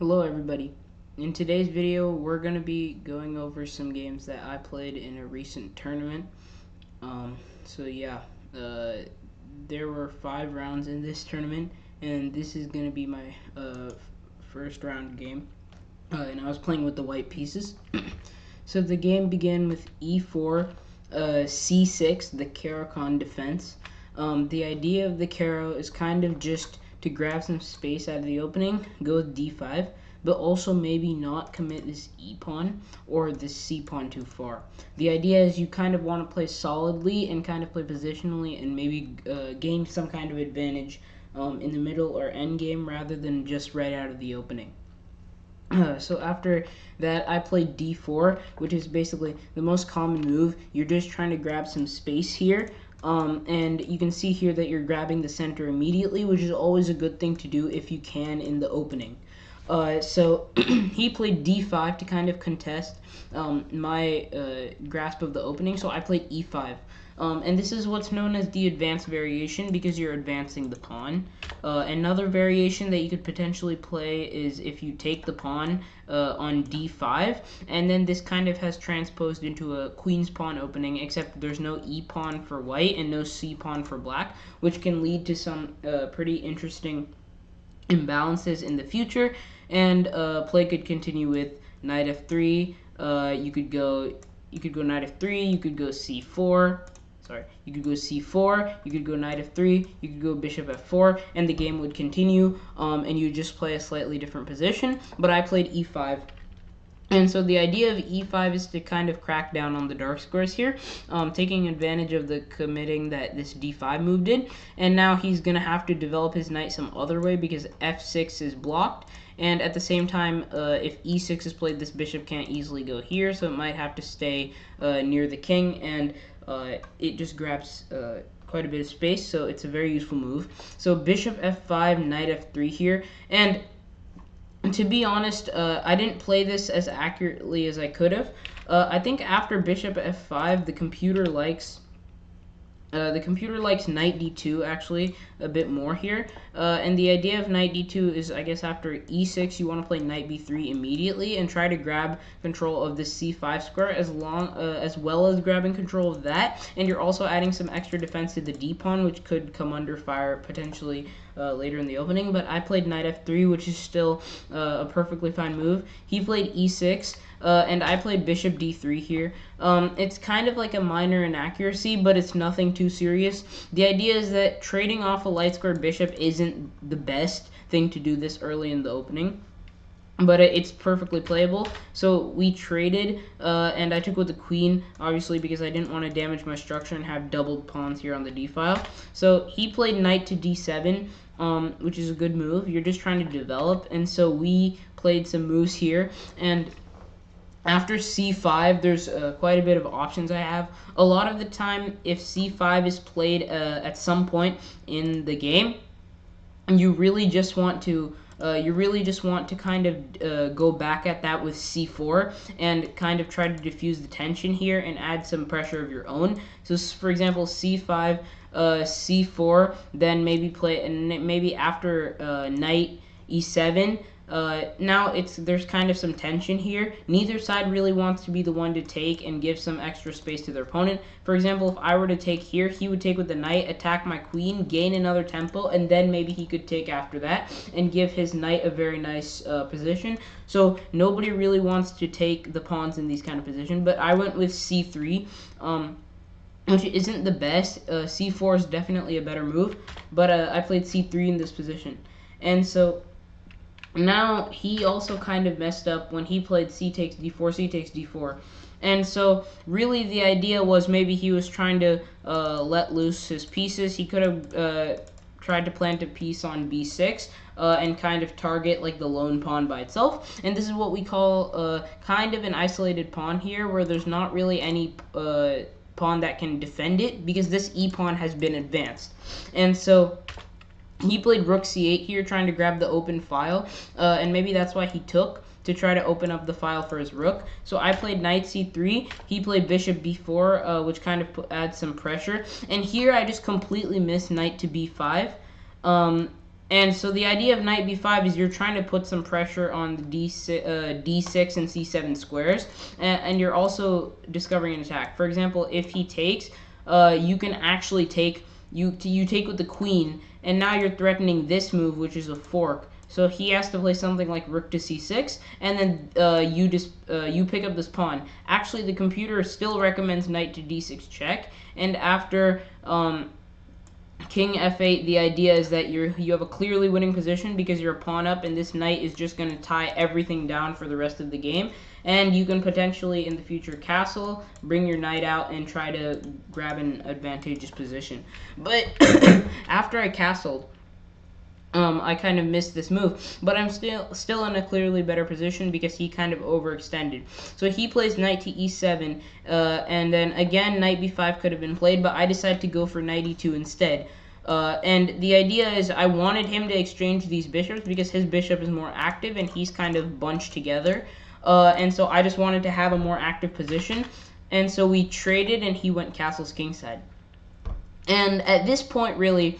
Hello everybody. In today's video we're going to be going over some games that I played in a recent tournament. So yeah, there were 5 rounds in this tournament, and this is going to be my first round game. And I was playing with the white pieces. So the game began with e4, c6, the Caro-Kann defense. The idea of the Caro is kind of just to grab some space out of the opening, go with d5, but also maybe not commit this e pawn or this c pawn too far. The idea is you kind of want to play solidly and kind of play positionally and maybe gain some kind of advantage in the middle or end game rather than just right out of the opening. So after that, I played d4, which is basically the most common move. You're just trying to grab some space here. And you can see here that you're grabbing the center immediately, which is always a good thing to do if you can in the opening. So he played d5 to kind of contest my grasp of the opening, so I played e5. And this is what's known as the advanced variation because you're advancing the pawn. Another variation that you could potentially play is if you take the pawn on d5, and then this kind of has transposed into a queen's pawn opening, except there's no e pawn for white and no c pawn for black, which can lead to some pretty interesting imbalances in the future. And play could continue with knight f3. You could go knight f3. You could go c4. You could go c4, you could go knight f3, you could go bishop f4, and the game would continue, and you just play a slightly different position, but I played e5. And so the idea of e5 is to kind of crack down on the dark squares here, taking advantage of the committing that this d5 move did. And now he's going to have to develop his knight some other way because f6 is blocked. And at the same time, if e6 is played, this bishop can't easily go here, so it might have to stay near the king, and it just grabs quite a bit of space, so it's a very useful move. So bishop f5, knight f3 here, and to be honest, I didn't play this as accurately as I could have. I think after bishop f5, the computer likes knight d2 actually a bit more here, and the idea of knight d2 is, I guess, after e6 you want to play knight b3 immediately and try to grab control of the c5 square as well as grabbing control of that, and you're also adding some extra defense to the d pawn, which could come under fire potentially later in the opening. But I played knight f3, which is still a perfectly fine move. He played e6. And I played bishop d3 here. It's kind of like a minor inaccuracy, but it's nothing too serious. The idea is that trading off a light squared bishop isn't the best thing to do this early in the opening, but it's perfectly playable. So we traded, and I took with the queen, obviously, because I didn't want to damage my structure and have doubled pawns here on the d file. So he played knight to d7, which is a good move. You're just trying to develop, and so we played some moves here, and after c5, there's quite a bit of options I have. A lot of the time, if c5 is played at some point in the game, you really just want to kind of go back at that with c4 and kind of try to diffuse the tension here and add some pressure of your own. So, for example, c5, c4, then maybe play, and maybe after knight e7. Now there's kind of some tension here. Neither side really wants to be the one to take and give some extra space to their opponent. For example, if I were to take here, he would take with the knight, attack my queen, gain another tempo, and then maybe he could take after that and give his knight a very nice position. So nobody really wants to take the pawns in these kind of positions, but I went with c3. Which isn't the best. c4 is definitely a better move, but I played c3 in this position. And so now he also kind of messed up when he played c takes d4, c takes d4. And so really the idea was maybe he was trying to let loose his pieces. He could have tried to plant a piece on b6 and kind of target like the lone pawn by itself. And this is what we call kind of an isolated pawn here, where there's not really any pawn that can defend it because this e pawn has been advanced. And so he played rook c8 here, trying to grab the open file, and maybe that's why he took, to try to open up the file for his rook. So I played knight c3, he played bishop b4, which kind of adds some pressure. And here I just completely missed knight to b5. And so the idea of knight b5 is you're trying to put some pressure on the d6 and c7 squares, and you're also discovering an attack. For example, if he takes, you can actually take, you take with the queen, and now you're threatening this move, which is a fork. So he has to play something like rook to c6, and then you pick up this pawn. Actually, the computer still recommends knight to d6 check, and after king f8, the idea is that you have a clearly winning position because you're a pawn up, and this knight is just going to tie everything down for the rest of the game. And you can potentially, in the future, castle, bring your knight out, and try to grab an advantageous position. But after I castled, I kind of missed this move, but I'm still in a clearly better position because he kind of overextended. So he plays knight to e7, and then again knight b5 could have been played, but I decided to go for knight e2 instead. And the idea is I wanted him to exchange these bishops because his bishop is more active and he's kind of bunched together. And so I just wanted to have a more active position. And so we traded, and he went castles kingside. And at this point, really,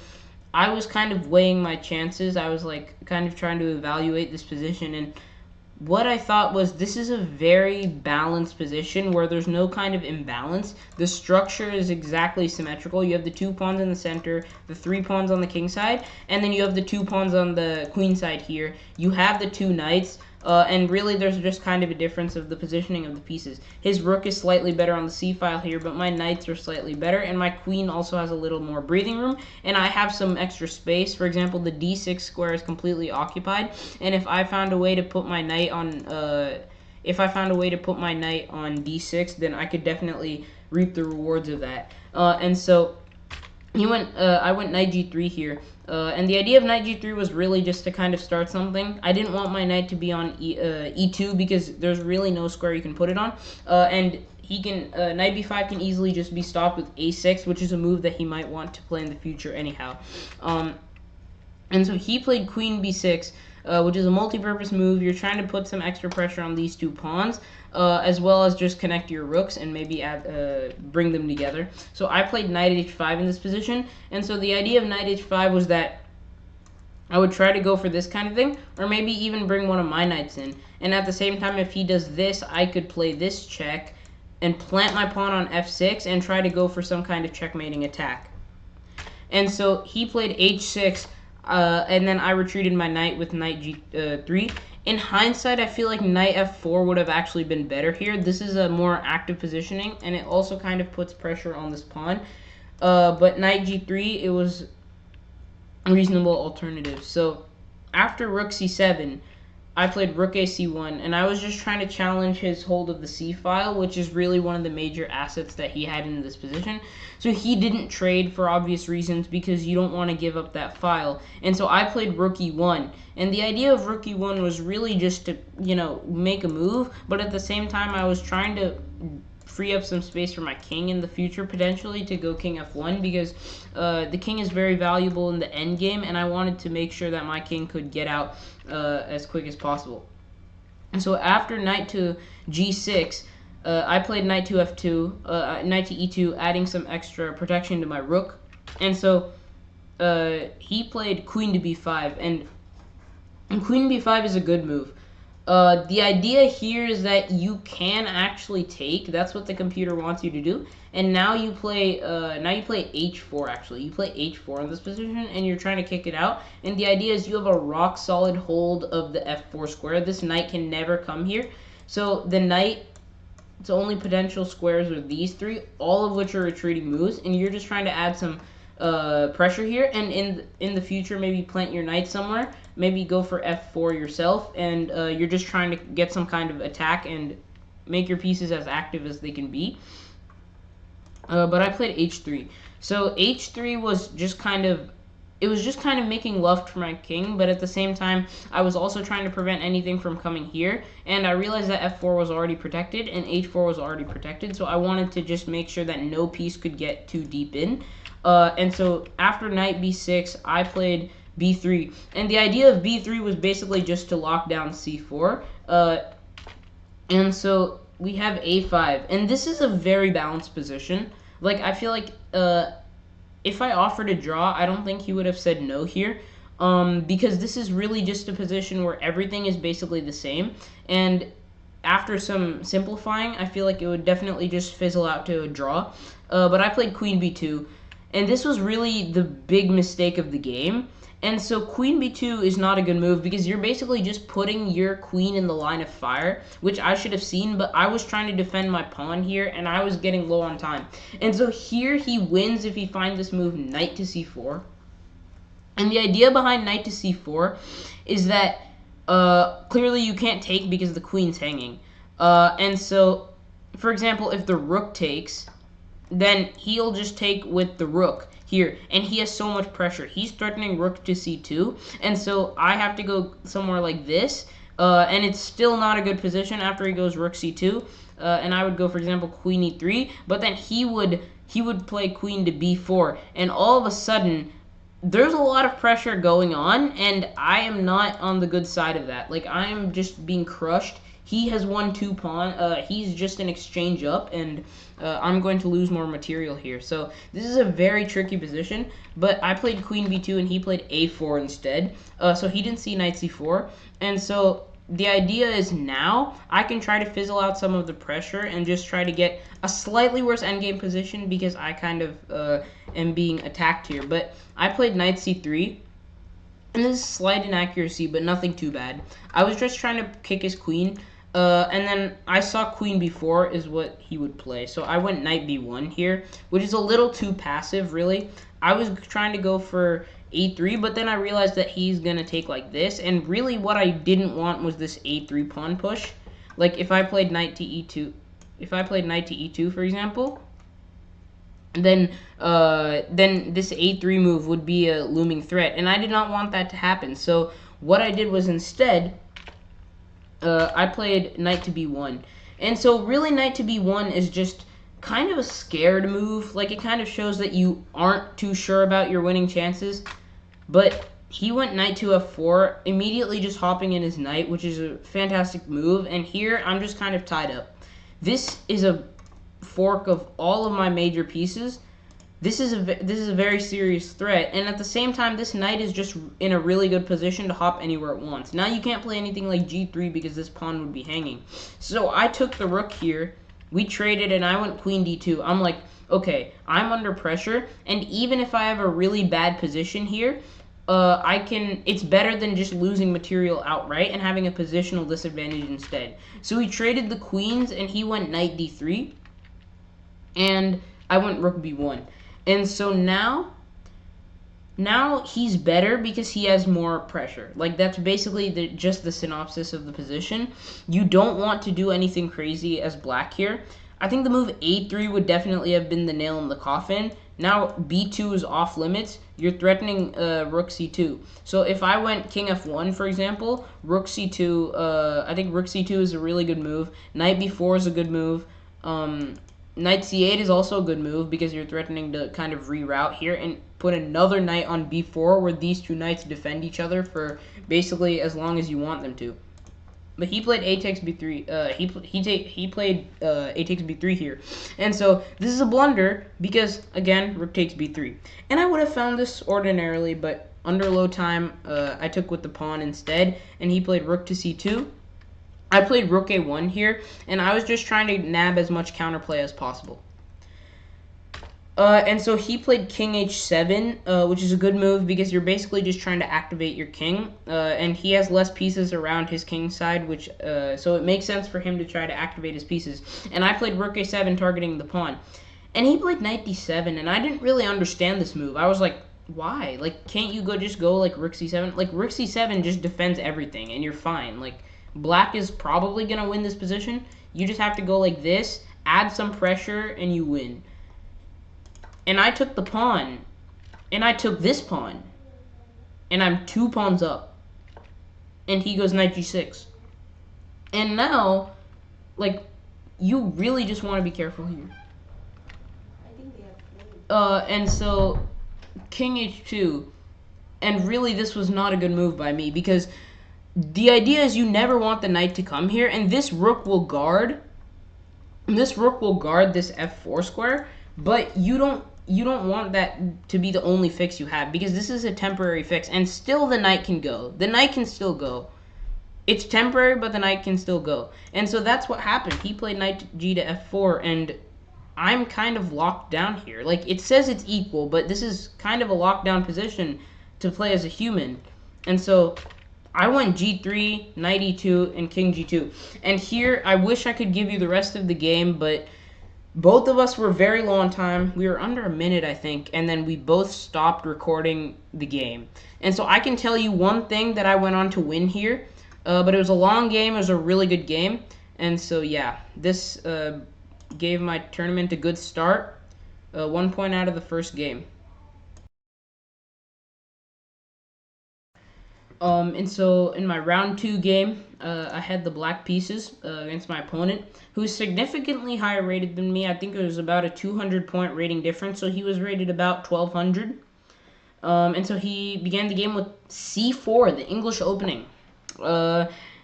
I was kind of weighing my chances. I was like kind of trying to evaluate this position, and what I thought was this is a very balanced position where there's no kind of imbalance. The structure is exactly symmetrical. You have the 2 pawns in the center, the 3 pawns on the king side, and then you have the 2 pawns on the queen side here. You have the 2 knights. And really, there's just kind of a difference of the positioning of the pieces. His rook is slightly better on the c-file here, but my knights are slightly better, and my queen also has a little more breathing room, and I have some extra space. For example, the d6 square is completely occupied, and if I found a way to put my knight on, d6, then I could definitely reap the rewards of that. And so I went knight g3 here. And the idea of knight g3 was really just to kind of start something. I didn't want my knight to be on e2 because there's really no square you can put it on. And he can knight b5 can easily just be stopped with a6, which is a move that he might want to play in the future anyhow. And so he played queen b6, which is a multi-purpose move. You're trying to put some extra pressure on these 2 pawns, as well as just connect your rooks and maybe bring them together. So I played knight h5 in this position, and so the idea of knight h5 was that I would try to go for this kind of thing, or maybe even bring one of my knights in. And at the same time, if he does this, I could play this check and plant my pawn on f6 and try to go for some kind of checkmating attack. And so he played h6, and then I retreated my knight with knight g3. In hindsight, I feel like knight f4 would have actually been better here. This is a more active positioning, and it also kind of puts pressure on this pawn. But knight g3, it was a reasonable alternative. So after rook c7, I played rook a c1, and I was just trying to challenge his hold of the c-file, which is really one of the major assets that he had in this position. So he didn't trade for obvious reasons because you don't want to give up that file. And so I played rook e1, and the idea of rook e1 was really just to, make a move, but at the same time I was trying to free up some space for my king in the future potentially to go king f1 because the king is very valuable in the endgame, and I wanted to make sure that my king could get out as quick as possible. And so after knight to g6, I played knight to f2, knight to e2, adding some extra protection to my rook. And so he played queen to b5, and queen b5 is a good move. The idea here is that you can actually take. That's what the computer wants you to do. And now you play h4. Actually, you play h4 in this position, and you're trying to kick it out. And the idea is you have a rock solid hold of the f4 square. This knight can never come here. So the knight, its only potential squares are these 3, all of which are retreating moves, and you're just trying to add some pressure here, and in the future maybe plant your knight somewhere, maybe go for f4 yourself, and you're just trying to get some kind of attack and make your pieces as active as they can be. But I played h3. So h3 was just kind of making left for my king, but at the same time I was also trying to prevent anything from coming here, and I realized that f4 was already protected and h4 was already protected, so I wanted to just make sure that no piece could get too deep in. And so after knight b6, I played b3, and the idea of b3 was basically just to lock down c4. And so we have a5, and this is a very balanced position. Like, I feel like if I offered a draw, I don't think he would have said no here. because this is really just a position where everything is basically the same, and after some simplifying, I feel like it would definitely just fizzle out to a draw. But I played queen b2, and this was really the big mistake of the game. And so queen b2 is not a good move because you're basically just putting your queen in the line of fire, which I should have seen, but I was trying to defend my pawn here, and I was getting low on time. And so here he wins if he finds this move knight to c4. And the idea behind knight to c4 is that clearly you can't take because the queen's hanging. And so, for example, if the rook takes, then he'll just take with the rook here, and he has so much pressure. He's threatening rook to c2, and so I have to go somewhere like this, and it's still not a good position after he goes rook c2, and I would go, for example, queen e3, but then he would play queen to b4, and all of a sudden there's a lot of pressure going on, and I am not on the good side of that. Like, I am just being crushed. He has won 2 pawn. He's just an exchange up, and I'm going to lose more material here. So this is a very tricky position, but I played queen b2 and he played a4 instead. So he didn't see knight c4, and so the idea is now I can try to fizzle out some of the pressure and just try to get a slightly worse endgame position because I kind of am being attacked here. But I played knight c3. And this is slight inaccuracy, but nothing too bad. I was just trying to kick his queen, and then I saw queen b4 is what he would play. So I went knight b1 here, which is a little too passive, really. I was trying to go for a3, but then I realized that he's going to take like this. And really what I didn't want was this a3 pawn push. Like, if I played knight to e2, for example, then this a3 move would be a looming threat, and I did not want that to happen. So what I did was instead I played knight to b1, and so really knight to b1 is just kind of a scared move. Like, it kind of shows that you aren't too sure about your winning chances. But he went knight to f4, immediately just hopping in his knight, which is a fantastic move, and here I'm just kind of tied up. This is a fork of all of my major pieces. This is a very serious threat, and at the same time, this knight is just in a really good position to hop anywhere it wants. Now you can't play anything like g3 because this pawn would be hanging. So I took the rook here, we traded, and I went queen d2. I'm like, okay, I'm under pressure, and even if I have a really bad position here, it's better than just losing material outright and having a positional disadvantage instead. So we traded the queens, and he went knight d3, and I went rook b1. And so now he's better because he has more pressure. Like, that's basically just the synopsis of the position. You don't want to do anything crazy as black here. I think the move a3 would definitely have been the nail in the coffin. Now b2 is off limits. You're threatening rook c2. So if I went king f1, for example, rook c2, I think rook c2 is a really good move. Knight b4 is a good move. Knight c8 is also a good move because you're threatening to kind of reroute here and put another knight on b4 where these two knights defend each other for basically as long as you want them to. But he played a takes b3. He played a takes b3 here, and so this is a blunder because again rook takes b3. And I would have found this ordinarily, but under low time, I took with the pawn instead, and he played rook to c2. I played rook a1 here, and I was just trying to nab as much counterplay as possible. And so he played king h7, which is a good move because you're basically just trying to activate your king, and he has less pieces around his king side, which so it makes sense for him to try to activate his pieces. And I played rook a7 targeting the pawn, and he played knight d7, and I didn't really understand this move. I was like, why? Like, can't you just go like rook c7? Like, rook c7 just defends everything, and you're fine. Like, black is probably gonna win this position. You just have to go like this, add some pressure, and you win. And I took the pawn, and I took this pawn, and I'm 2 pawns up, and he goes knight g6. And now, like, you really just want to be careful here. I think they have and so king h2, and really this was not a good move by me because the idea is you never want the knight to come here, and this rook will guard this f4 square, but you don't you don't want that to be the only fix you have, because this is a temporary fix, and still the knight can go. The knight can still go. It's temporary, but the knight can still go. And so that's what happened. He played knight g to f4, and I'm kind of locked down here. Like, it says it's equal, but this is kind of a lockdown position to play as a human. And so I went g3, knight e2, and king g2. And here, I wish I could give you the rest of the game, but both of us were very low on time. We were under a minute, I think, and then we both stopped recording the game. And so I can tell you one thing that I went on to win here, but it was a long game. It was a really good game. And so, yeah, this gave my tournament a good start. 1 point out of the first game. And so in my round 2 game, I had the black pieces against my opponent, who's significantly higher rated than me. I think it was about a 200-point rating difference, so he was rated about 1200. And so he began the game with c4, the English opening.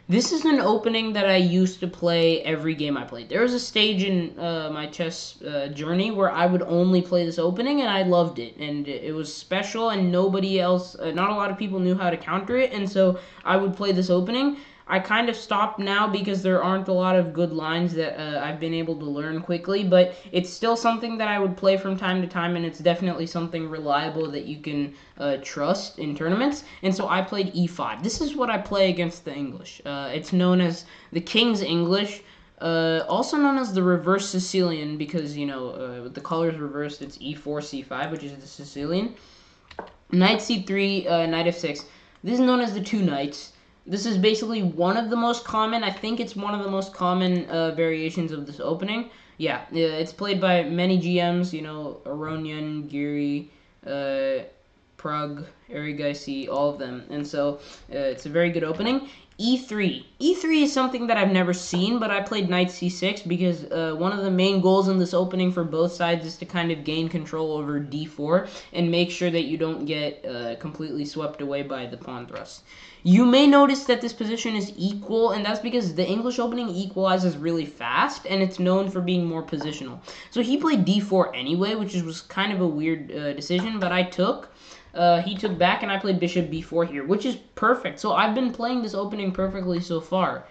This is an opening that I used to play every game I played. There was a stage in my chess journey where I would only play this opening, and I loved it. And it was special, and nobody else, not a lot of people knew how to counter it, and so I would play this opening. I kind of stopped now because there aren't a lot of good lines that I've been able to learn quickly, but it's still something that I would play from time to time, and it's definitely something reliable that you can trust in tournaments. And so I played e5. This is what I play against the English. It's known as the King's English, also known as the reverse Sicilian, because, you know, with the colors reversed, it's e4, c5, which is the Sicilian. Knight c3, knight f6. This is known as the two knights. This is basically one of the most common, I think it's one of the most common variations of this opening. Yeah, it's played by many GMs, you know, Aronian, Giri, Prug, Erigaisi, all of them. And so it's a very good opening. E3. E3 is something that I've never seen, but I played knight c6 because one of the main goals in this opening for both sides is to kind of gain control over d4 and make sure that you don't get completely swept away by the pawn thrust. You may notice that this position is equal, and that's because the English opening equalizes really fast, and it's known for being more positional. So he played d4 anyway, which was kind of a weird decision, but I took. He took back, and I played bishop b4 here, which is perfect. So I've been playing this opening perfectly so far.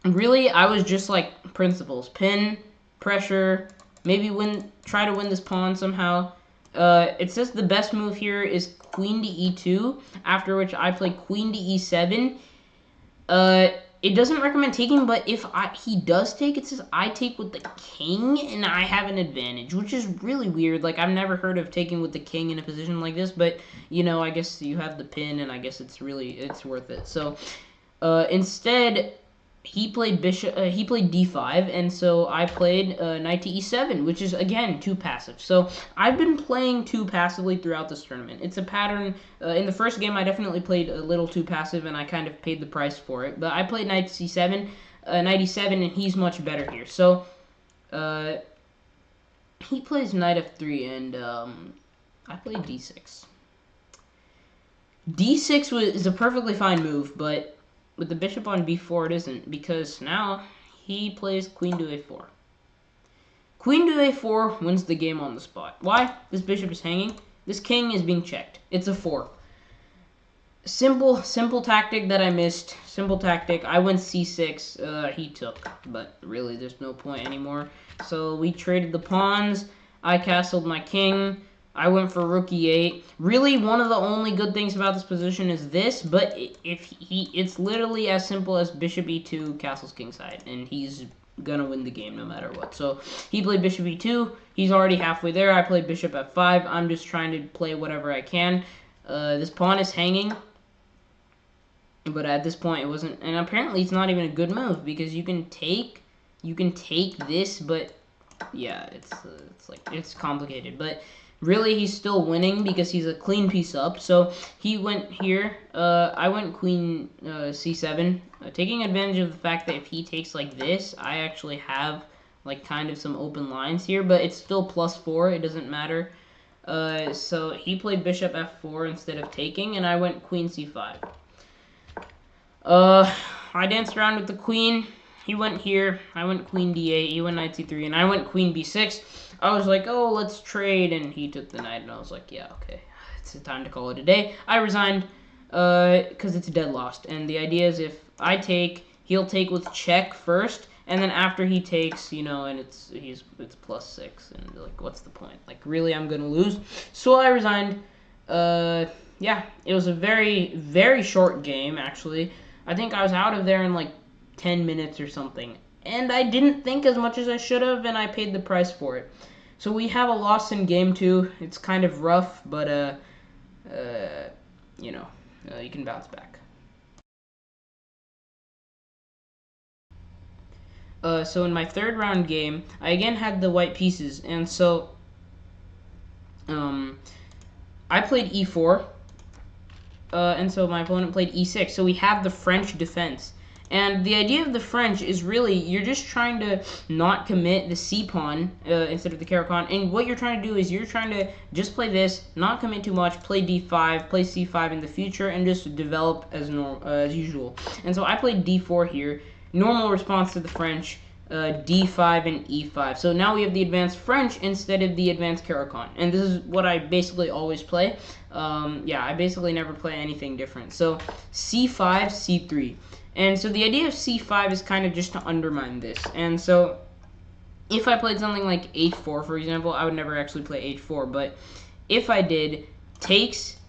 Really, I was just like principles. Pin, pressure, maybe try to win this pawn somehow. It says the best move here is queen to e2, after which I play queen to e7. It doesn't recommend taking, but if he does take, it says I take with the king, and I have an advantage, which is really weird. Like, I've never heard of taking with the king in a position like this, but, you know, I guess you have the pin, and I guess it's worth it. So, instead, he played d5, and so I played knight to e7, which is, again, too passive. So I've been playing too passively throughout this tournament. It's a pattern. In the first game, I definitely played a little too passive, and I kind of paid the price for it. But I played knight to c7, knight e7, and he's much better here. So he plays knight f3, and I played d6. d6 is a perfectly fine move, but with the bishop on b4, it isn't, because now he plays queen to a4. Queen to a4 wins the game on the spot. Why? This bishop is hanging. This king is being checked. It's a 4. Simple tactic that I missed. Simple tactic. I went c6. He took, but really there's no point anymore. So we traded the pawns. I castled my king. I went for rook e8. Really, one of the only good things about this position is this, but it's literally as simple as bishop e2, castles kingside, and he's gonna win the game no matter what. So he played bishop e2. He's already halfway there. I played bishop f5. I'm just trying to play whatever I can. This pawn is hanging, but at this point it wasn't, and apparently it's not even a good move because you can take this, but yeah, it's complicated, but really, he's still winning because he's a clean piece up. So he went here. I went queen c7, taking advantage of the fact that if he takes like this, I actually have like kind of some open lines here, but it's still +4. It doesn't matter. So he played bishop f4 instead of taking, and I went queen c5. I danced around with the queen. He went here. I went queen d8. He went knight c3, and I went queen b6. I was like, oh, let's trade, and he took the knight, and I was like, yeah, okay, it's time to call it a day. I resigned, because it's dead lost, and the idea is if I take, he'll take with check first, and then after he takes, you know, and it's +6, and like, what's the point? Like, really, I'm gonna lose. So I resigned. Yeah, it was a very, very short game, actually. I think I was out of there in like 10 minutes or something. And I didn't think as much as I should have, and I paid the price for it. So we have a loss in game 2. It's kind of rough, but, you know, you can bounce back. So in my third round game, I again had the white pieces, and so I played e4, and so my opponent played e6. So we have the French defense. And the idea of the French is really, you're just trying to not commit the c-pawn instead of the Caro-Kann. And what you're trying to do is you're trying to just play this, not commit too much, play d5, play c5 in the future, and just develop as usual. And so I played d4 here. Normal response to the French, d5 and e5. So now we have the advanced French instead of the advanced Caro-Kann. And this is what I basically always play. Yeah, I basically never play anything different. So c5, c3. And so the idea of c5 is kind of just to undermine this. And so if I played something like h4, for example, I would never actually play h4. But if I did, takes,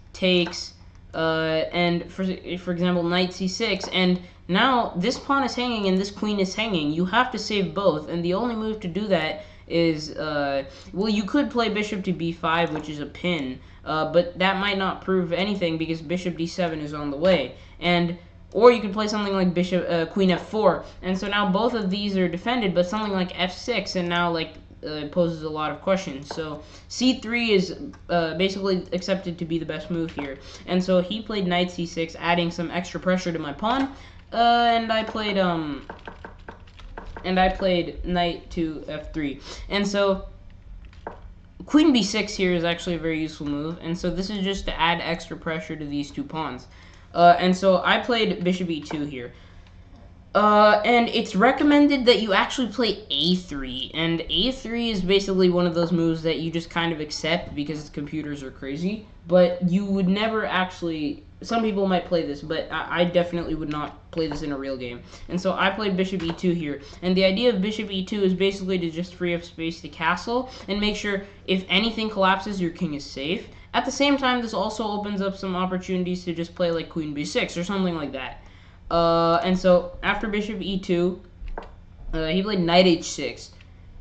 and for example, knight c6, and now this pawn is hanging and this queen is hanging. You have to save both, and the only move to do that is, well, you could play bishop to b5, which is a pin, but that might not prove anything because bishop d7 is on the way. Or you could play something like bishop, queen f4, and so now both of these are defended, but something like f6, and now like poses a lot of questions. So c3 is basically accepted to be the best move here, and so he played knight c6, adding some extra pressure to my pawn, and I played knight to f3, and so queen b6 here is actually a very useful move, and so this is just to add extra pressure to these two pawns. And so I played bishop e2 here. And it's recommended that you actually play a3. And a3 is basically one of those moves that you just kind of accept because computers are crazy. But you would never actually... Some people might play this, but I definitely would not play this in a real game. And so I played bishop e2 here. And the idea of bishop e2 is basically to just free up space to castle and make sure if anything collapses, your king is safe. At the same time, this also opens up some opportunities to just play like queen b6 or something like that. And so after bishop e2, he played knight h6.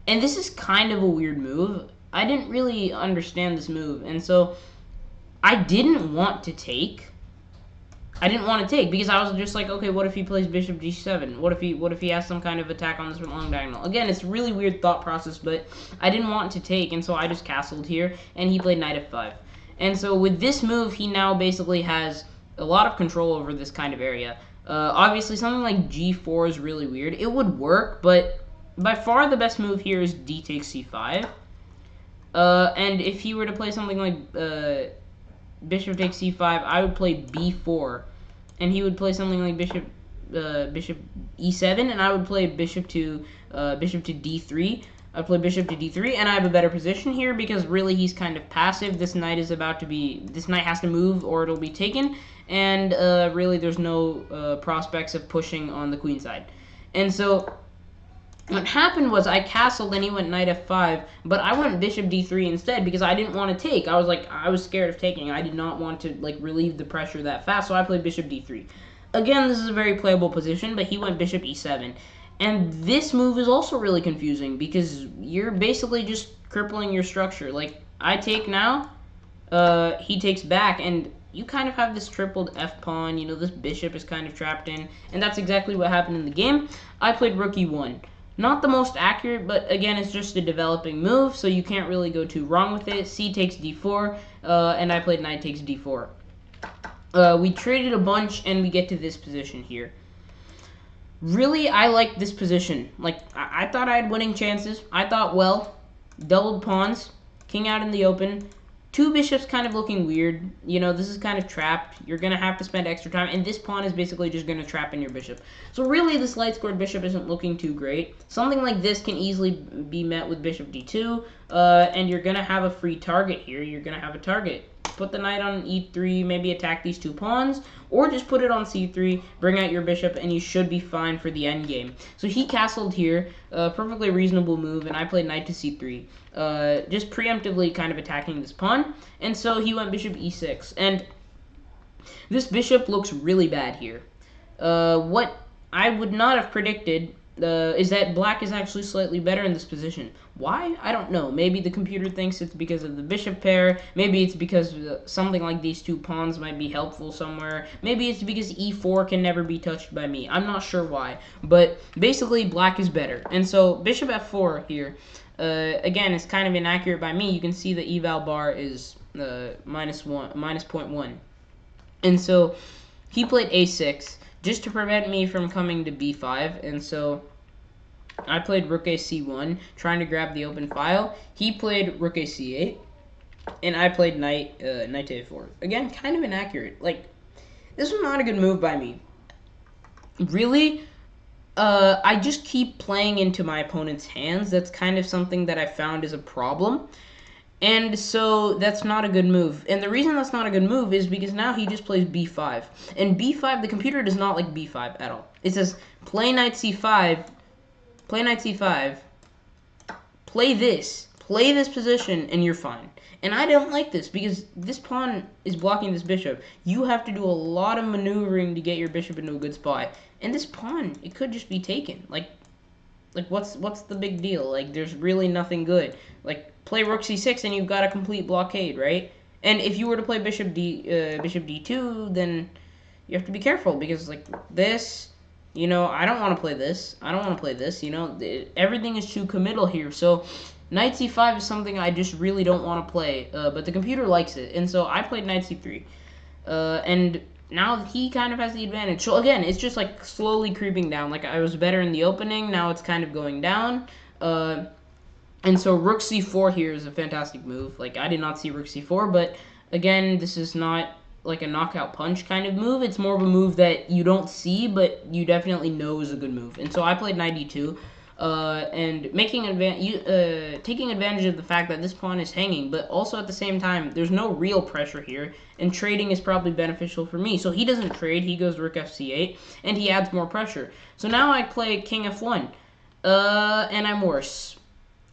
And this is kind of a weird move. I didn't really understand this move. And so I didn't want to take. Because I was just like, okay, what if he plays bishop g7? What if he has some kind of attack on this long diagonal? Again, it's a really weird thought process, but I didn't want to take, and so I just castled here, and he played knight f5. And so with this move, he now basically has a lot of control over this kind of area. Obviously, something like g4 is really weird. It would work, but by far the best move here is d takes c5. And if he were to play something like bishop takes c5, I would play b4. And he would play something like bishop e7, and I would play bishop to d3. I'd play bishop to d3, and I have a better position here because really he's kind of passive. This knight has to move or it'll be taken, and really there's no prospects of pushing on the queen side. And so what happened was I castled and he went knight f5, but I went bishop d3 instead because I didn't want to take. I was scared of taking. I did not want to like relieve the pressure that fast, so I played bishop d3. Again, this is a very playable position, but he went bishop e7. And this move is also really confusing because you're basically just crippling your structure. Like, I take now, he takes back, and you kind of have this tripled f-pawn. You know, this bishop is kind of trapped in, and that's exactly what happened in the game. I played rook e1. Not the most accurate, but again, it's just a developing move, so you can't really go too wrong with it. C takes d4, and I played knight takes d4. We traded a bunch, and we get to this position here. Really, I like this position. Like, I thought I had winning chances. I thought, well, doubled pawns, king out in the open, two bishops kind of looking weird. You know, this is kind of trapped. You're going to have to spend extra time, and this pawn is basically just going to trap in your bishop. So really, this light-scored bishop isn't looking too great. Something like this can easily be met with bishop d2, and you're going to have a free target here. You're going to have a target. Put the knight on e3, maybe attack these two pawns, or just put it on c3, bring out your bishop, and you should be fine for the endgame. So he castled here, perfectly reasonable move, and I played knight to c3, just preemptively kind of attacking this pawn, and so he went bishop e6, and this bishop looks really bad here. What I would not have predicted is that black is actually slightly better in this position. Why? I don't know. Maybe the computer thinks it's because of the bishop pair. Maybe it's because something like these two pawns might be helpful somewhere. Maybe it's because e4 can never be touched by me. I'm not sure why. But basically, black is better. And so bishop f4 here, again, it's kind of inaccurate by me. You can see the eval bar is minus 0.1. And so he played a6 just to prevent me from coming to b5. And so I played rook a c1, trying to grab the open file. He played rook a c8, and I played knight to a4. Again, kind of inaccurate. Like, this was not a good move by me. Really, I just keep playing into my opponent's hands. That's kind of something that I found is a problem. And so that's not a good move. And the reason that's not a good move is because now he just plays b5. And b5, the computer does not like b5 at all. It says, play knight c5, play knight c5, play this position, and you're fine. And I don't like this because this pawn is blocking this bishop. You have to do a lot of maneuvering to get your bishop into a good spot. And this pawn, it could just be taken. Like what's the big deal? Like, there's really nothing good. Like, play rook c6 and you've got a complete blockade, right? And if you were to play bishop d2, then you have to be careful because, like, this, you know, I don't want to play this. I don't want to play this, you know. Everything is too committal here. So knight c5 is something I just really don't want to play. But the computer likes it. And so I played knight c3. And now he kind of has the advantage. So again, it's just like slowly creeping down. Like, I was better in the opening. Now it's kind of going down. And so rook c4 here is a fantastic move. Like, I did not see rook c4. But again, this is not like a knockout punch kind of move. It's more of a move that you don't see, but you definitely know is a good move. And so I played knight d2, and taking advantage of the fact that this pawn is hanging, but also at the same time, there's no real pressure here, and trading is probably beneficial for me. So he doesn't trade, he goes rook fc8, and he adds more pressure. So now I play king f1, and I'm worse.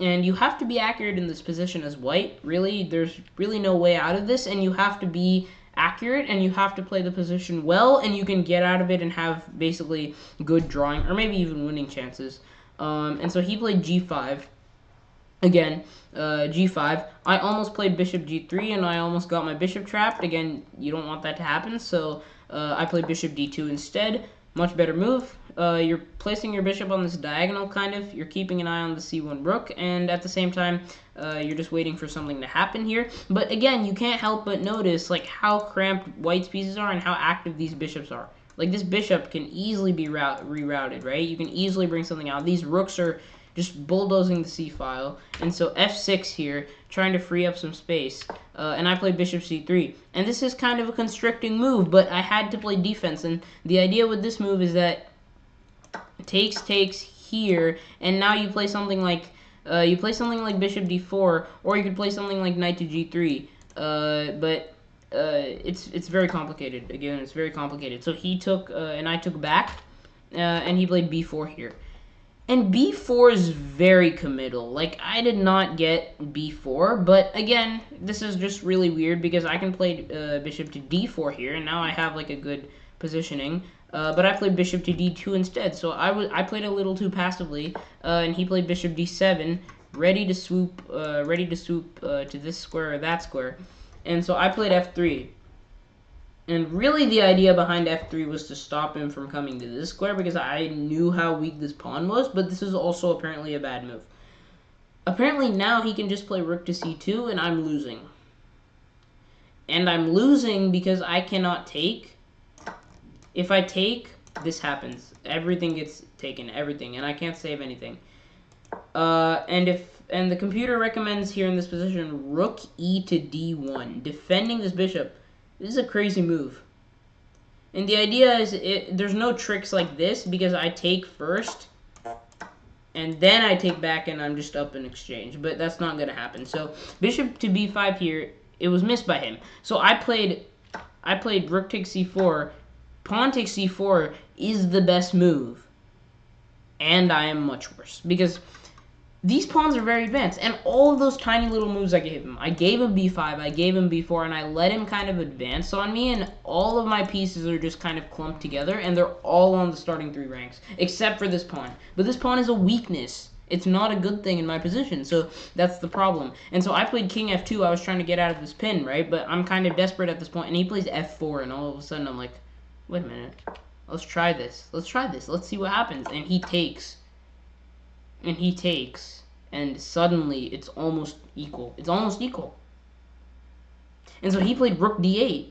And you have to be accurate in this position as white. Really, there's really no way out of this, and you have to be accurate, and you have to play the position well, and you can get out of it and have basically good drawing, or maybe even winning chances. And so he played g5. Again, g5. I almost played bishop g3, and I almost got my bishop trapped. Again, you don't want that to happen, so I played bishop d2 instead. Much better move. You're placing your bishop on this diagonal, kind of. You're keeping an eye on the c1 rook, and at the same time, you're just waiting for something to happen here. But again, you can't help but notice like how cramped white's pieces are and how active these bishops are. Like, this bishop can easily be rerouted, right? You can easily bring something out. These rooks are just bulldozing the c-file. And so f6 here, trying to free up some space. And I played bishop c3. And this is kind of a constricting move, but I had to play defense. And the idea with this move is that takes here, and now you play something like bishop d4, or you could play something like knight to g3. But it's very complicated. Again, it's very complicated. So he took, and I took back, and he played b4 here. And b4 is very committal. Like, I did not get b4, but again, this is just really weird because I can play bishop to d4 here, and now I have like a good positioning. But I played bishop to d2 instead, so I played a little too passively, and he played bishop d7, ready to swoop to this square or that square. And so I played f3. And really the idea behind f3 was to stop him from coming to this square because I knew how weak this pawn was, but this is also apparently a bad move. Apparently now he can just play rook to c2, and I'm losing. And I'm losing because I cannot take. If I take, this happens. Everything gets taken, everything, and I can't save anything. And if and the computer recommends here in this position rook e to d1, defending this bishop. This is a crazy move. And the idea is there's no tricks like this because I take first and then I take back and I'm just up in exchange. But that's not going to happen. So bishop to b5 here, it was missed by him. So I played rook takes c4. Pawn takes c4 is the best move. And I am much worse because these pawns are very advanced, and all of those tiny little moves I gave him b5, I gave him b4, and I let him kind of advance on me, and all of my pieces are just kind of clumped together, and they're all on the starting 3 ranks, except for this pawn. But this pawn is a weakness. It's not a good thing in my position, so that's the problem. And so I played king f2. I was trying to get out of this pin, right? But I'm kind of desperate at this point, and he plays f4, and all of a sudden I'm like, wait a minute. Let's try this. Let's try this. Let's see what happens. And he takes. And he takes. And suddenly it's almost equal. It's almost equal. And so he played rook d8.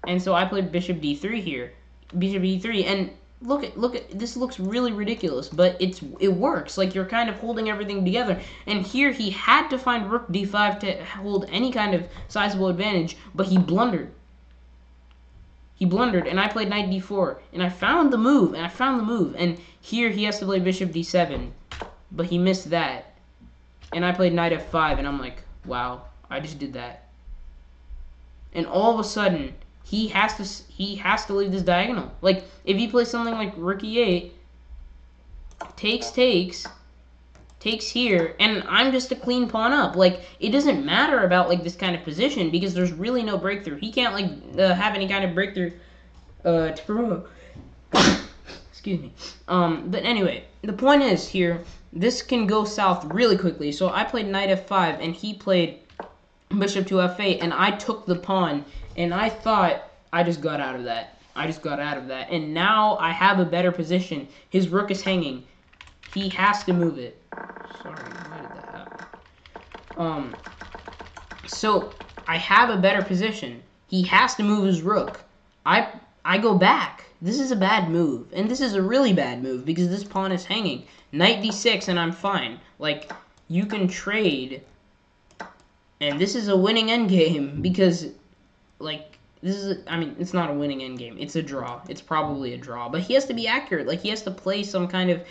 And so I played bishop d3 here. Bishop d3. And look at this looks really ridiculous, but it works. Like you're kind of holding everything together. And here he had to find rook d5 to hold any kind of sizable advantage, but he blundered. He blundered, and I played knight d4, and I found the move, and here he has to play bishop d7, but he missed that, and I played knight f5, and I'm like, wow, I just did that, and all of a sudden, he has to leave this diagonal. Like, if he plays something like rook e8, takes here, and I'm just a clean pawn up. Like, it doesn't matter about, like, this kind of position, because there's really no breakthrough. He can't, like, have any kind of breakthrough, to promote. Excuse me. But anyway, the point is here, this can go south really quickly. So I played knight f5, and he played bishop to f8, and I took the pawn, and I thought I just got out of that. And now I have a better position. His rook is hanging. He has to move it. Sorry, why did that happen? So I have a better position. He has to move his rook. I go back. This is a bad move, and this is a really bad move because this pawn is hanging. Knight d6, and I'm fine. Like, you can trade, and this is a winning endgame because, like, I mean, it's not a winning endgame. It's a draw. It's probably a draw. But he has to be accurate. Like, he has to play some kind of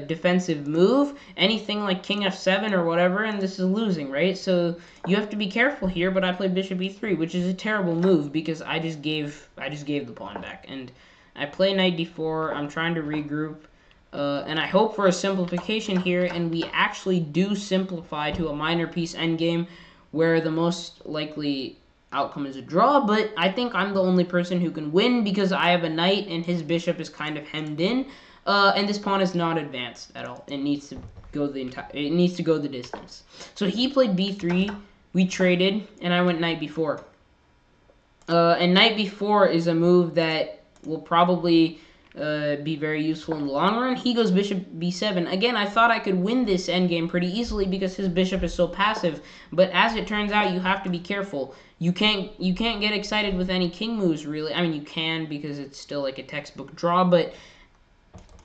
defensive move. Anything like king f7 or whatever, and this is losing, right? So you have to be careful here, but I played bishop e3, which is a terrible move because I just gave the pawn back. And I play knight d4. I'm trying to regroup. And I hope for a simplification here, and we actually do simplify to a minor piece endgame where the most likely outcome is a draw, but I think I'm the only person who can win because I have a knight and his bishop is kind of hemmed in, and this pawn is not advanced at all. It needs to go the distance. So he played b3, we traded, and I went knight b4. And knight b4 is a move that will probably be very useful in the long run. He goes bishop b7. Again, I thought I could win this endgame pretty easily because his bishop is so passive, but as it turns out, you have to be careful. You can't get excited with any king moves, really. I mean, you can because it's still like a textbook draw, but,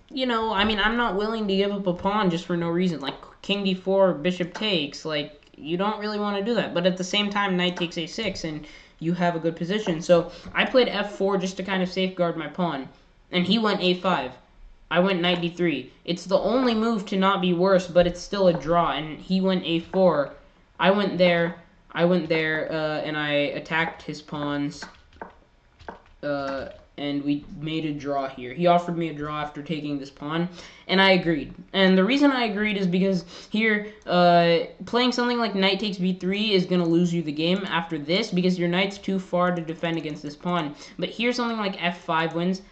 you know, I mean, I'm not willing to give up a pawn just for no reason. Like, king d4, bishop takes, like, you don't really want to do that. But at the same time, knight takes a6, and you have a good position. So I played f4 just to kind of safeguard my pawn, and he went a5. I went knight d3. It's the only move to not be worse, but it's still a draw, and he went a4. I went there, and I attacked his pawns, and we made a draw here. He offered me a draw after taking this pawn, and I agreed. And the reason I agreed is because here, playing something like knight takes b3 is going to lose you the game after this, because your knight's too far to defend against this pawn. But here, something like f5 wins,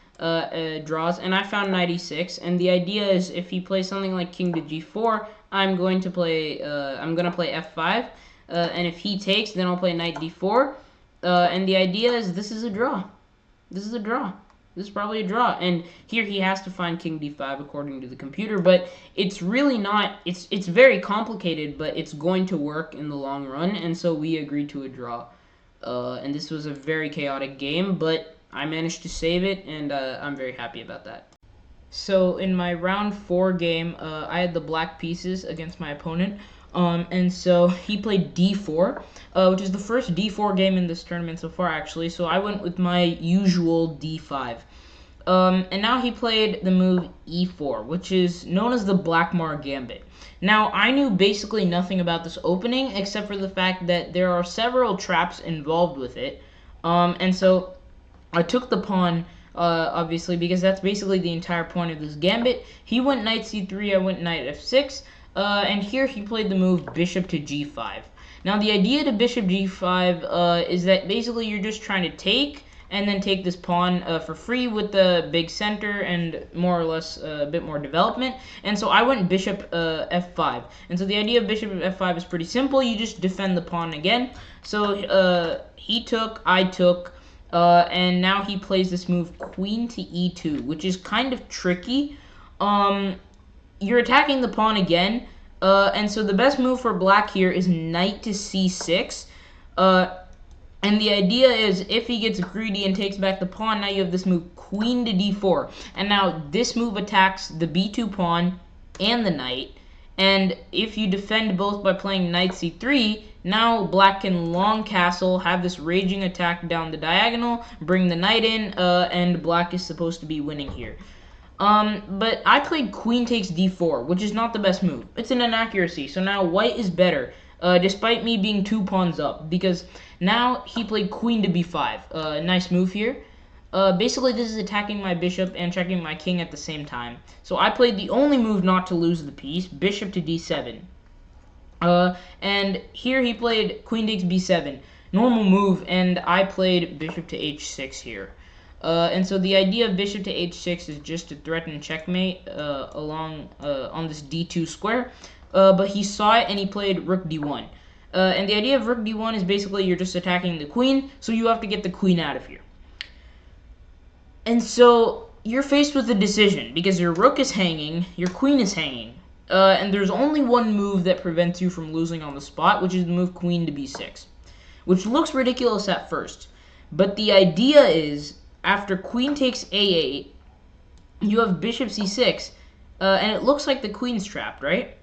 draws, and I found knight e6, and the idea is if he plays something like king to g4, I'm going to play f5, and if he takes, then I'll play knight d4, and the idea is this is a draw. This is a draw. This is probably a draw. And here he has to find king d5 according to the computer, but it's really not, it's very complicated, but it's going to work in the long run, and so we agreed to a draw. And this was a very chaotic game, but I managed to save it, and I'm very happy about that. So in my round 4 game, I had the black pieces against my opponent. And so he played d4, which is the first d4 game in this tournament so far, actually. So I went with my usual d5. And now he played the move e4, which is known as the Blackmar Gambit. Now, I knew basically nothing about this opening, except for the fact that there are several traps involved with it. And so I took the pawn, obviously, because that's basically the entire point of this gambit. He went knight c3, I went knight f6, and here he played the move bishop to g5. Now, the idea to bishop g5 is that basically you're just trying to take, and then take this pawn for free with the big center and more or less a bit more development. And so I went bishop f5. And so the idea of bishop f5 is pretty simple. You just defend the pawn again. So he took, I took, and now he plays this move queen to e2, which is kind of tricky. You're attacking the pawn again, and so the best move for black here is knight to c6. And the idea is if he gets greedy and takes back the pawn, now you have this move queen to d4. And now this move attacks the b2 pawn and the knight. And if you defend both by playing knight c3, now black can long castle, have this raging attack down the diagonal, bring the knight in, and black is supposed to be winning here. But I played queen takes d4, which is not the best move. It's an inaccuracy, so now white is better. Despite me being 2 pawns up, because now he played queen to b5. Nice move here. Basically, this is attacking my bishop and checking my king at the same time. So I played the only move not to lose the piece, bishop to d7. And here he played queen takes b7. Normal move, and I played bishop to h6 here. And so the idea of bishop to h6 is just to threaten checkmate on this d2 square. But he saw it and he played rook d1. And the idea of rook d1 is basically you're just attacking the queen, so you have to get the queen out of here. And so you're faced with a decision, because your rook is hanging, your queen is hanging, and there's only one move that prevents you from losing on the spot, which is the move queen to b6, which looks ridiculous at first. But the idea is, after queen takes a8, you have bishop c6, and it looks like the queen's trapped, right?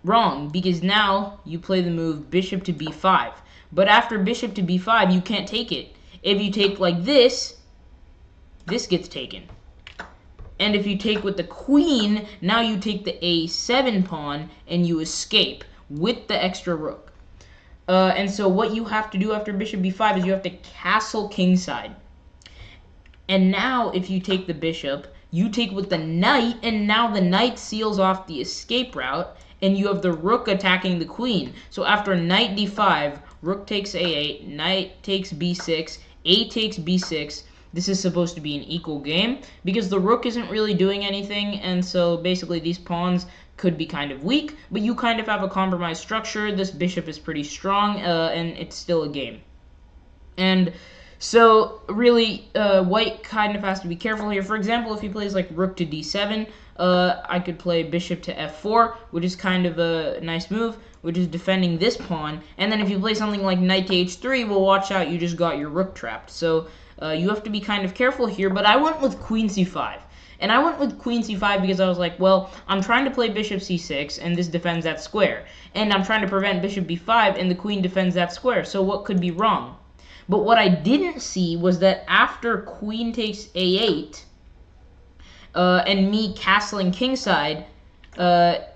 Wrong, because now you play the move bishop to b5. But after bishop to b5, you can't take it. If you take like this gets taken. And if you take with the queen, now you take the a7 pawn and you escape with the extra rook. And so what you have to do after bishop b5 is you have to castle kingside. And now if you take the bishop, you take with the knight, and now the knight seals off the escape route, and you have the rook attacking the queen. So after knight d5, rook takes a8, knight takes b6, a takes b6. This is supposed to be an equal game, because the rook isn't really doing anything, and so basically these pawns could be kind of weak, but you kind of have a compromised structure. This bishop is pretty strong, and it's still a game. And so really, white kind of has to be careful here. For example, if he plays like rook to d7, I could play bishop to f4, which is kind of a nice move, which is defending this pawn. And then if you play something like knight to h3, well, watch out, you just got your rook trapped. So you have to be kind of careful here, but I went with queen c5. And I went with queen c5 because I was like, well, I'm trying to play bishop c6, and this defends that square. And I'm trying to prevent bishop b5, and the queen defends that square. So what could be wrong? But what I didn't see was that after queen takes a8, and me castling kingside, that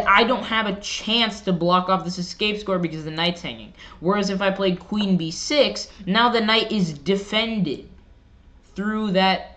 I don't have a chance to block off this escape score because the knight's hanging. Whereas if I played queen b6, now the knight is defended through that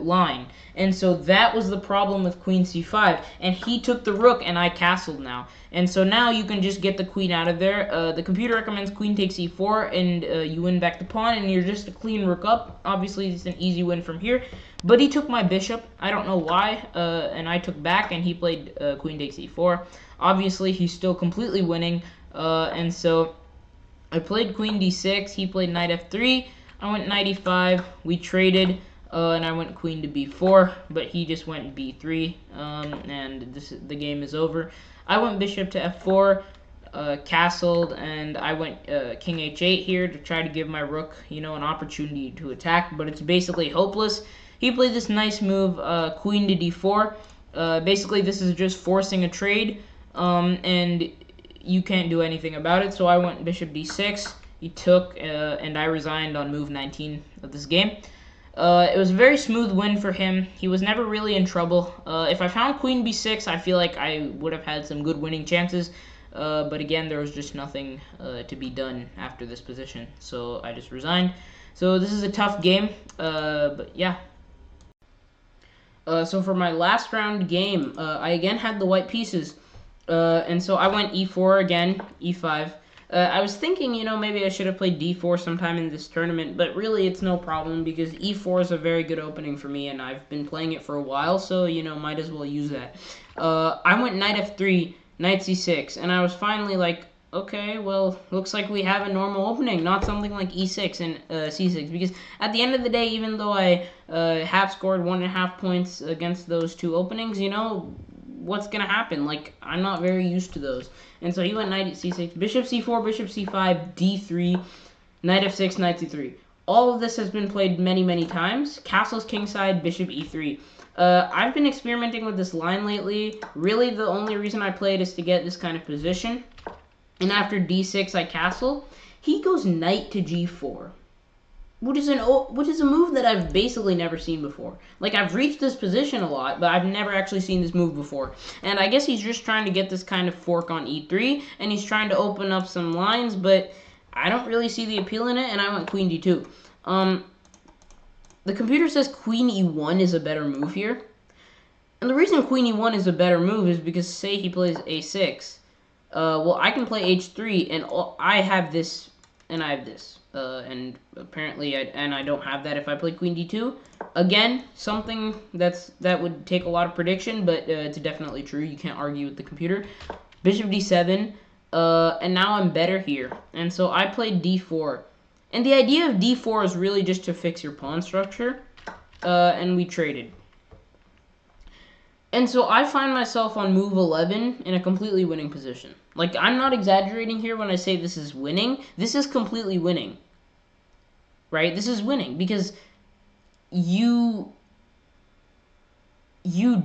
line. And so that was the problem with queen c5. And he took the rook, and I castled now. And so now you can just get the queen out of there. The computer recommends queen takes e4, and you win back the pawn, and you're just a clean rook up. Obviously, it's an easy win from here. But he took my bishop. I don't know why. And I took back, and he played queen takes e4. Obviously, he's still completely winning. And so I played queen d6. He played knight f3. I went knight e5. We traded. And I went queen to b4, but he just went b3, and the game is over. I went bishop to f4, castled, and I went king h8 here to try to give my rook, an opportunity to attack, but it's basically hopeless. he played this nice move, queen to d4. Basically, this is just forcing a trade, and you can't do anything about it. So I went bishop d6. He took, and I resigned on move 19 of this game. It was a very smooth win for him. He was never really in trouble. If I found queen b6, I feel like I would have had some good winning chances. But again, there was just nothing to be done after this position. So I just resigned. So this is a tough game. But yeah. So for my last round game, I again had the white pieces. And so I went e4 again, e5. I was thinking, maybe I should have played d4 sometime in this tournament, but really it's no problem because e4 is a very good opening for me, and I've been playing it for a while, so, might as well use that. I went knight f3, knight c6, and I was finally like, okay, well, looks like we have a normal opening, not something like e6 and c6, because at the end of the day, even though I have scored 1.5 points against those two openings, what's going to happen? Like, I'm not very used to those. And so he went knight at c6, bishop c4, bishop c5, d3, knight f6, knight c3. All of this has been played many, many times. Castles kingside, bishop e3. I've been experimenting with this line lately. Really, the only reason I play it is to get this kind of position. And after d6, I castle. He goes knight to g4. Which is a move that I've basically never seen before. Like, I've reached this position a lot, but I've never actually seen this move before. And I guess he's just trying to get this kind of fork on e3, and he's trying to open up some lines, but I don't really see the appeal in it, and I went queen d2. The computer says queen e1 is a better move here. And the reason queen e1 is a better move is because, say he plays a6. Well, I can play h3, and I have this, and I have this. And apparently, I don't have that if I play queen d2. Again, something that would take a lot of prediction, but it's definitely true. You can't argue with the computer. Bishop d7, and now I'm better here. And so I played d4. And the idea of d4 is really just to fix your pawn structure, and we traded. And so I find myself on move 11 in a completely winning position. Like, I'm not exaggerating here when I say this is winning. This is completely winning. Right? This is winning because you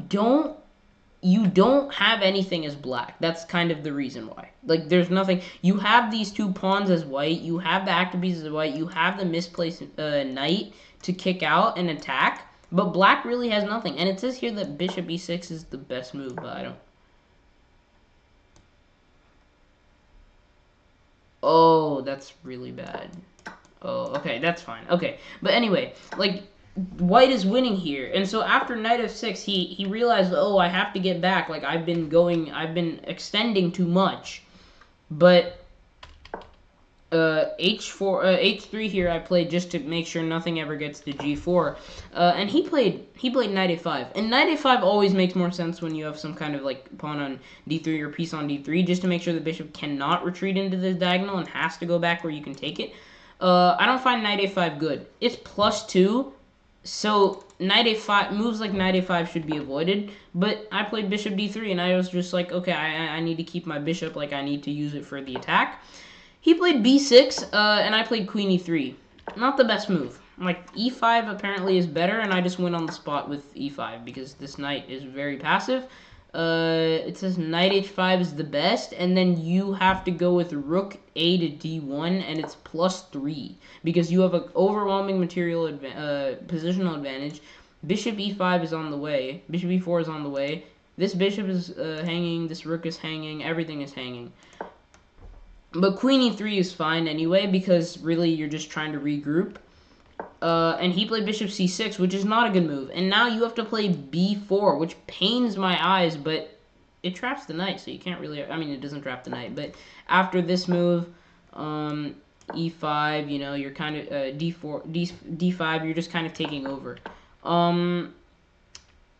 don't have anything as black. That's kind of the reason why. Like, there's nothing. You have these two pawns as white. You have the active pieces as white. You have the misplaced knight to kick out and attack. But black really has nothing. And it says here that bishop e6 is the best move, but I don't. Oh, that's really bad. Oh, okay, that's fine. Okay, but anyway, like, white is winning here. And so after knight f6, he realized, oh, I have to get back. Like, I've been extending too much. But h3 here I played just to make sure nothing ever gets to g4. And he played knight a5. And knight a5 always makes more sense when you have some kind of like pawn on d3 or piece on d3, just to make sure the bishop cannot retreat into the diagonal and has to go back where you can take it. I don't find knight a5 good. It's +2, so knight a5 moves like knight a5 should be avoided. But I played bishop d3, and I was just like, okay, I need to keep my bishop. Like, I need to use it for the attack. He played b6, and I played queen e3. Not the best move. Like, e5 apparently is better, and I just went on the spot with e5 because this knight is very passive. It says knight h5 is the best, and then you have to go with rook a to d1, and it's +3 because you have an overwhelming positional advantage. Bishop e5 is on the way. Bishop e4 is on the way. This bishop is hanging. This rook is hanging. Everything is hanging. But queen e3 is fine anyway because really you're just trying to regroup. And he played bishop c6, which is not a good move. And now you have to play b4, which pains my eyes, but it traps the knight, so you can't really... I mean, it doesn't trap the knight, but after this move, e5, you're kind of... d5, you're just kind of taking over.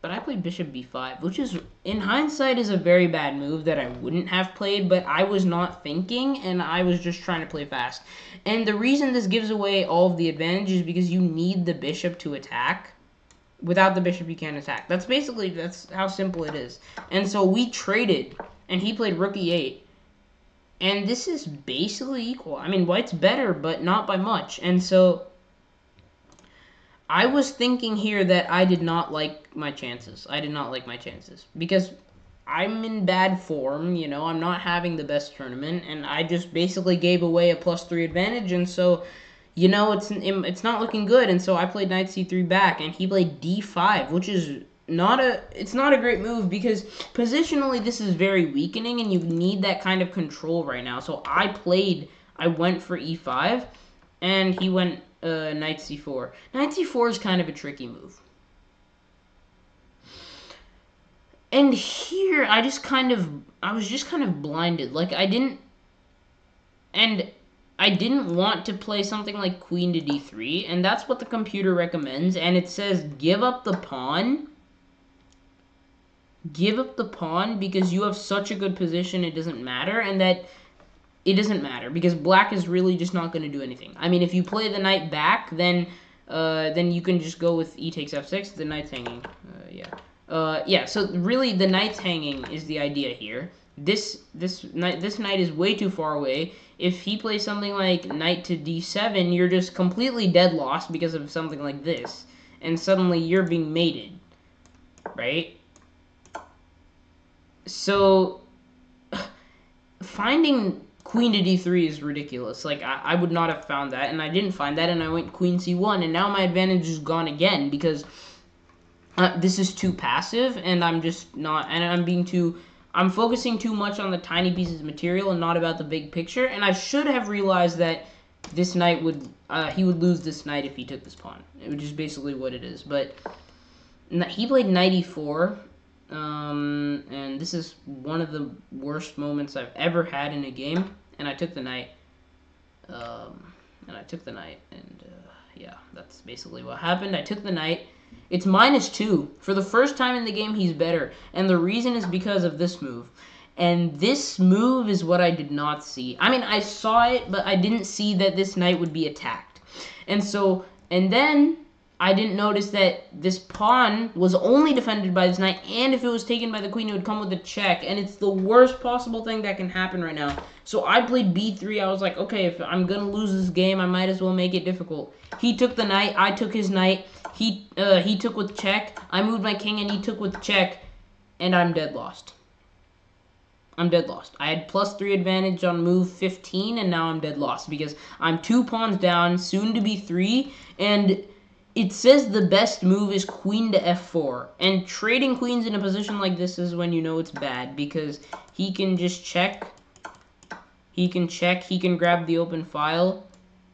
But I played bishop b5, which is, in hindsight, is a very bad move that I wouldn't have played, but I was not thinking, and I was just trying to play fast. And the reason this gives away all of the advantages is because you need the bishop to attack. Without the bishop, you can't attack. That's how simple it is. And so we traded, and he played rook e8. And this is basically equal. I mean, white's better, but not by much. And so I was thinking here that I did not like my chances. I did not like my chances because I'm in bad form, you know, I'm not having the best tournament, and I just basically gave away a +3 advantage, and so, you know, it's not looking good, and so I played knight c3 back, and he played d5, which is it's not a great move, because positionally this is very weakening, and you need that kind of control right now, so I went for e5, and he went knight c4. Knight c4 is kind of a tricky move. And here, I was just kind of blinded. Like, I didn't want to play something like queen to d3, and that's what the computer recommends, and it says give up the pawn. Give up the pawn because you have such a good position it doesn't matter, and that it doesn't matter because black is really just not going to do anything. I mean, if you play the knight back, then you can just go with e takes f6, the knight's hanging. Yeah, so really the knight's hanging is the idea here. This knight is way too far away. If he plays something like knight to d7, you're just completely dead lost because of something like this. And suddenly you're being mated, right? So finding queen to d3 is ridiculous. Like, I would not have found that, and I didn't find that, and I went queen c1, and now my advantage is gone again because this is too passive, and I'm just not, and I'm focusing too much on the tiny pieces of material and not about the big picture, and I should have realized that this knight he would lose this knight if he took this pawn, which is basically what it is, but he played knight e4, and this is one of the worst moments I've ever had in a game, and I took the knight, yeah, that's basically what happened. I took the knight. It's -2. For the first time in the game, he's better. And the reason is because of this move. And this move is what I did not see. I mean, I saw it, but I didn't see that this knight would be attacked. And then I didn't notice that this pawn was only defended by this knight, and if it was taken by the queen, it would come with a check, and it's the worst possible thing that can happen right now. So I played b3. I was like, okay, if I'm gonna lose this game, I might as well make it difficult. He took the knight, I took his knight, he took with check, I moved my king, and he took with check, and I'm dead lost. I'm dead lost. I had +3 advantage on move 15, and now I'm dead lost, because I'm 2 pawns down, soon to be 3, and it says the best move is queen to f4, and trading queens in a position like this is when you know it's bad, because he can just check, he can grab the open file,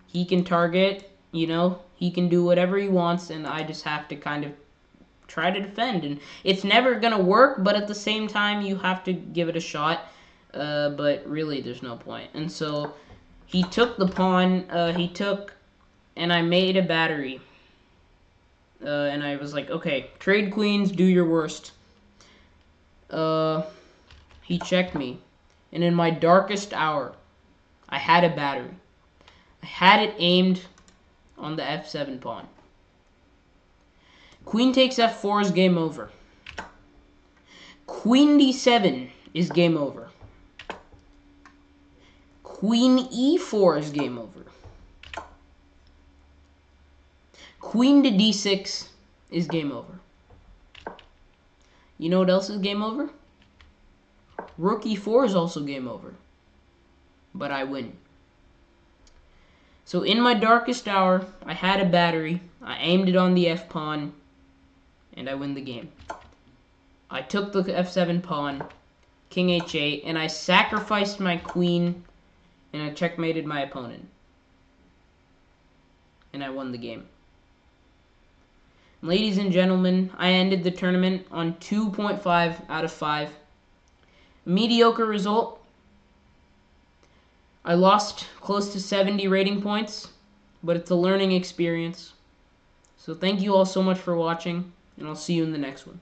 he can target, you know, he can do whatever he wants, and I just have to kind of try to defend, and it's never gonna work, but at the same time you have to give it a shot, but really there's no point. And so he took the pawn, and I made a battery. And I was like, okay, trade queens, do your worst. He checked me. And in my darkest hour, I had a battery. I had it aimed on the f7 pawn. Queen takes f4 is game over. Queen d7 is game over. Queen e4 is game over. Queen to d6 is game over. You know what else is game over? Rook e4 is also game over. But I win. So in my darkest hour, I had a battery. I aimed it on the f-pawn. And I win the game. I took the f7 pawn. King h8. And I sacrificed my queen. And I checkmated my opponent. And I won the game. Ladies and gentlemen, I ended the tournament on 2.5 out of 5. Mediocre result. I lost close to 70 rating points, but it's a learning experience. So thank you all so much for watching, and I'll see you in the next one.